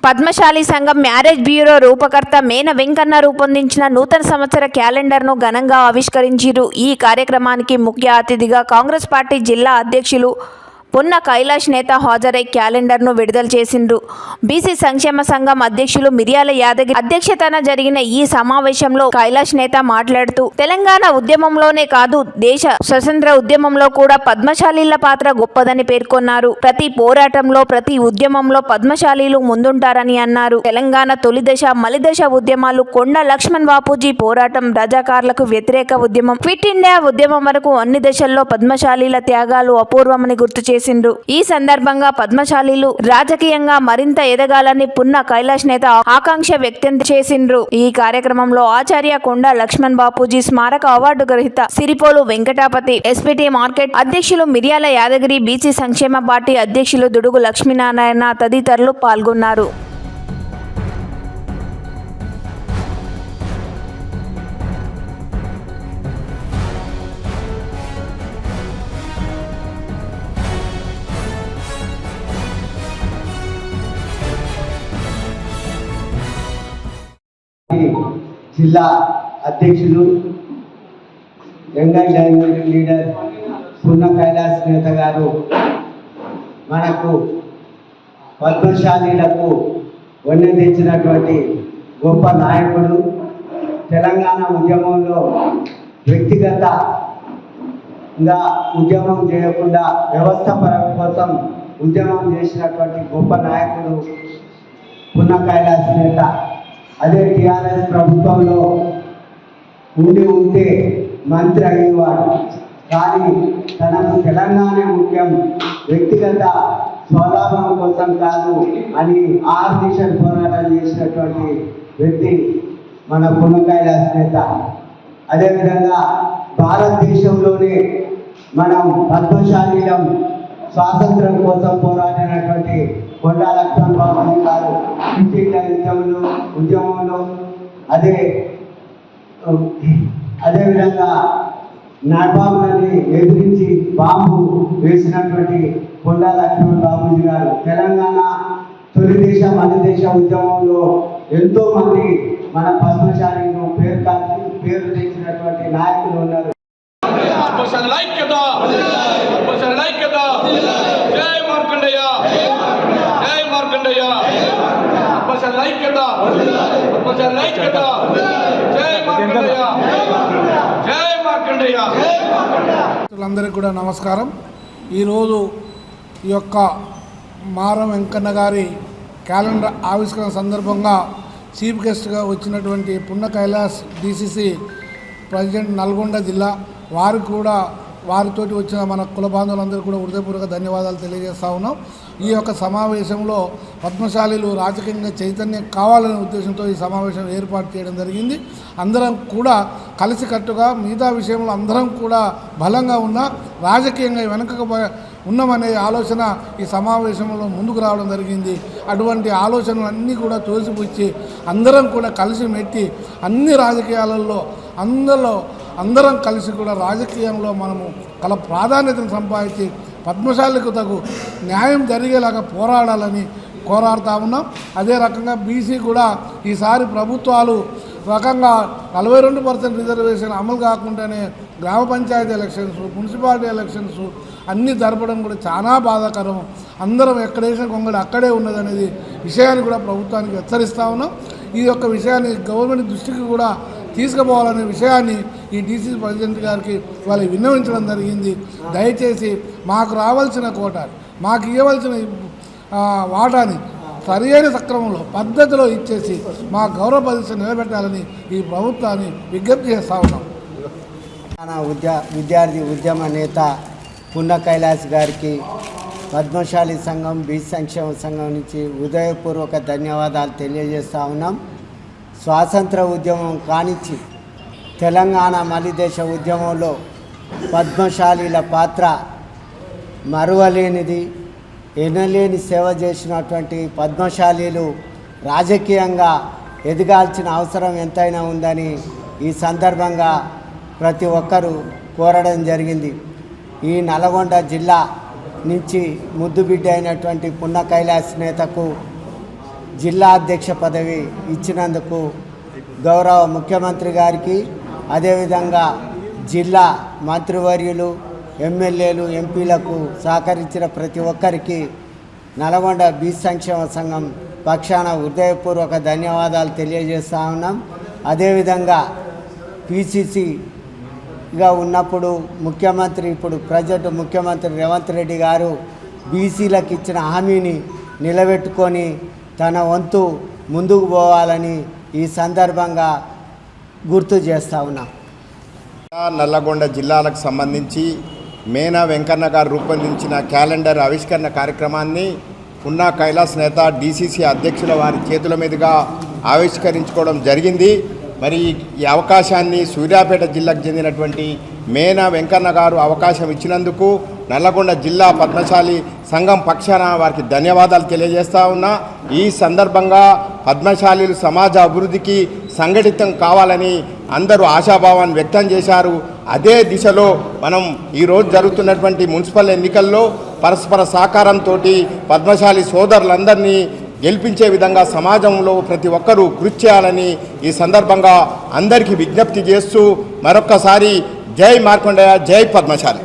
పద్మశాలి సంఘం marriage bureau రూపకర్త మేన వెంకన్న రూపొందించిన నూతన సంవత్సర క్యాలెండర్ను ఘనంగా ఆవిష్కరించారు. ఈ కార్యక్రమానికి ముఖ్య అతిథిగా కాంగ్రెస్ పార్టీ జిల్లా అధ్యక్షులు పొన్న కైలాష్ నేత హాజరై క్యాలెండర్ను విడుదల చేసిండ్రు. బీసీ సంక్షేమ సంఘం అధ్యక్షులు మిర్యాల యాదగిరి అధ్యక్షతన జరిగిన ఈ సమావేశంలో కైలాష్ నేత మాట్లాడుతూ తెలంగాణ ఉద్యమంలోనే కాదు దేశ స్వతంత్ర ఉద్యమంలో కూడా పద్మశాలీల పాత్ర గొప్పదని పేర్కొన్నారు. ప్రతి పోరాటంలో ప్రతి ఉద్యమంలో పద్మశాలీలు ముందుంటారని అన్నారు. తెలంగాణ తొలిదశ మలిదశ ఉద్యమాలు కొండ లక్ష్మణ్ బాపూజీ పోరాటం రజాకార్లకు వ్యతిరేక ఉద్యమం క్విట్ ఇండియా ఉద్యమం వరకు అన్ని దశల్లో పద్మశాలీల త్యాగాలు అపూర్వమని గుర్తు చేసిండ్రు. ఈ సందర్భంగా పద్మశాలీలు రాజకీయంగా మరింత ఎదగాలని పున్న కైలాష్ నేత ఆకాంక్ష వ్యక్తం చేసిండ్రు. ఈ కార్యక్రమంలో ఆచార్య కొండ లక్ష్మణ్ బాపూజీ స్మారక అవార్డు గ్రహీత సిరిపోలు వెంకటాపతి, ఎస్పీటీ మార్కెట్ అధ్యక్షులు మిర్యాల యాదగిరి, బీసీ సంక్షేమ పార్టీ అధ్యక్షులు దుడుగు లక్ష్మీనారాయణ తదితరులు పాల్గొన్నారు. జిల్లా అధ్యక్షులు young dynamic leader Punna Kailash నేత గారు మనకు పద్మశాలీలకు వన్నె తెచ్చినటువంటి గొప్ప నాయకుడు. తెలంగాణ ఉద్యమంలో వ్యక్తిగతంగా ఉద్యమం చేయకుండా వ్యవస్థ పరం కోసం ఉద్యమం చేసినటువంటి గొప్ప నాయకుడు పున్న కైలాష్ నేత. అదే టీఆర్ఎస్ ప్రభుత్వంలో ఉంటే మంత్రి అయ్యేవాడు, కానీ తనకు తెలంగాణ ముఖ్యం, వ్యక్తిగత స్వలాభం కోసం కాదు అని ఆర్దిశ పోరాటం చేసినటువంటి వ్యక్తి మన పున్న కైలాష్ నేత. అదేవిధంగా భారతదేశంలోనే మనం పద్మశాలీలం స్వాతంత్రం కోసం పోరాడినటువంటి కొండ లక్ష్మణ్ బాపూజీ గారు ఉద్యమంలో అదేవిధంగా నవాబులని ఎదిరించి బాంబు వేసినటువంటి కొండ లక్ష్మణ్ బాపూజీ గారు. తెలంగాణ తొలి దేశ మధ్య దేశ ఉద్యమంలో ఎంతో మంది మన పద్మశాలీలు పేరు తెచ్చినటువంటి నాయకులు ఉన్నారు. అందరికీ కూడా నమస్కారం. ఈరోజు ఈ యొక్క మార వెంకన్న గారి క్యాలెండర్ ఆవిష్కరణ సందర్భంగా చీఫ్ గెస్ట్గా వచ్చినటువంటి పున్న కైలాష్ డిసిసి ప్రెసిడెంట్ నల్గొండ జిల్లా వారితోటి వచ్చిన మన కుల బాంధవులందరూ కూడా హృదయపూర్వక ధన్యవాదాలు తెలియజేస్తూ ఉన్నాం. ఈ యొక్క సమావేశంలో పద్మశాలీలు రాజకీయంగా చైతన్యం కావాలనే ఉద్దేశంతో ఈ సమావేశం ఏర్పాటు చేయడం జరిగింది. అందరం కూడా కలిసికట్టుగా మిగతా విషయంలో అందరం కూడా బలంగా ఉన్న రాజకీయంగా వెనుక ఉన్నామనే ఆలోచన ఈ సమావేశంలో ముందుకు రావడం జరిగింది. అటువంటి ఆలోచనలన్నీ కూడా తోసిపుచ్చి అందరం కూడా కలిసి మెట్టి అన్ని రాజకీయాలలో అందరం కలిసి కూడా రాజకీయంలో మనము ప్రాధాన్యతను సంపాదించి పద్మశాలికు తగు న్యాయం జరిగేలాగా పోరాడాలని కోరాడుతూ ఉన్నాం. అదే రకంగా బీసీ కూడా ఈసారి ప్రభుత్వాలు రకంగా 42% రిజర్వేషన్ అమలు కాకుండానే గ్రామ పంచాయతీ ఎలక్షన్స్, మున్సిపాలిటీ ఎలక్షన్స్ అన్నీ జరపడం కూడా చాలా బాధాకరం. అందరం ఎక్కడేసిన కొంగడు అక్కడే ఉన్నదనేది విషయాన్ని కూడా ప్రభుత్వానికి హెచ్చరిస్తూ ఉన్నాం. ఈ యొక్క విషయాన్ని గవర్నమెంట్ దృష్టికి కూడా తీసుకుపోవాలనే విషయాన్ని ఈ డీసీ ప్రెసిడెంట్ గారికి వాళ్ళు విన్నవించడం జరిగింది. దయచేసి మాకు రావాల్సిన కోట, మాకు ఇవ్వవలసిన వాటాని సరైన సక్రమంలో పద్ధతిలో ఇచ్చేసి మా గౌరవ ప్రతిష్ట నిలబెట్టాలని ఈ ప్రభుత్వాన్ని విజ్ఞప్తి చేస్తూ ఉన్నాం. విద్యార్థి ఉద్యమ నేత పున్న కైలాష్ గారికి పద్మశాలి సంఘం, బీసీ సంక్షేమ సంఘం నుంచి హృదయపూర్వక ధన్యవాదాలు తెలియజేస్తూ ఉన్నాం. స్వాతంత్ర ఉద్యమం కానిచ్చి తెలంగాణ మలిదేశ ఉద్యమంలో పద్మశాలీల పాత్ర మరువలేనిది. ఎనలేని సేవ చేసినటువంటి పద్మశాలీలు రాజకీయంగా ఎదగాల్సిన అవసరం ఎంతైనా ఉందని ఈ సందర్భంగా ప్రతి ఒక్కరూ కోరడం జరిగింది. ఈ నల్గొండ జిల్లా నుంచి ముద్దుబిడ్డ అయినటువంటి పున్న కైలాష్ నేతకు జిల్లా అధ్యక్ష పదవి ఇచ్చినందుకు గౌరవ ముఖ్యమంత్రి గారికి, అదేవిధంగా జిల్లా మంత్రివర్యులు, ఎమ్మెల్యేలు, ఎంపీలకు సహకరించిన ప్రతి ఒక్కరికి నల్గొండ బీసీ సంక్షేమ సంఘం పక్షాన హృదయపూర్వక ధన్యవాదాలు తెలియజేస్తూ ఉన్నాం. అదేవిధంగా పిసిసిగా ఉన్నప్పుడు ముఖ్యమంత్రి, ఇప్పుడు ప్రజెంట్ ముఖ్యమంత్రి రేవంత్ రెడ్డి గారు బీసీలకు ఇచ్చిన హామీని నిలబెట్టుకొని తన వంతు ముందుకు పోవాలని ఈ సందర్భంగా గుర్తు చేస్తూ ఉన్నాం. నల్లగొండ జిల్లాలకు సంబంధించి మేనా వెంకన్న గారు రూపొందించిన క్యాలెండర్ ఆవిష్కరణ కార్యక్రమాన్ని పున్నా కైలాస్ నేత డిసిసి అధ్యక్షుల వారి చేతుల మీదుగా ఆవిష్కరించుకోవడం జరిగింది. మరి ఈ అవకాశాన్ని సూర్యాపేట జిల్లాకు చెందినటువంటి మేనా వెంకన్న గారు అవకాశం ఇచ్చినందుకు నల్లగొండ జిల్లా పద్మశాలి సంఘం పక్షాన వారికి ధన్యవాదాలు తెలియజేస్తా ఉన్నా. ఈ సందర్భంగా పద్మశాలీలు సమాజ అభివృద్ధికి సంఘటితం కావాలని అందరూ ఆశాభావాన్ని వ్యక్తం చేశారు. అదే దిశలో మనం ఈరోజు జరుగుతున్నటువంటి మున్సిపల్ ఎన్నికల్లో పరస్పర సహకారంతో పద్మశాలి సోదరులందరినీ గెలిపించే విధంగా సమాజంలో ప్రతి ఒక్కరూ కృషి చేయాలని ఈ సందర్భంగా అందరికీ విజ్ఞప్తి చేస్తూ మరొక్కసారి జై మార్కండేయ, జై పద్మశాలి.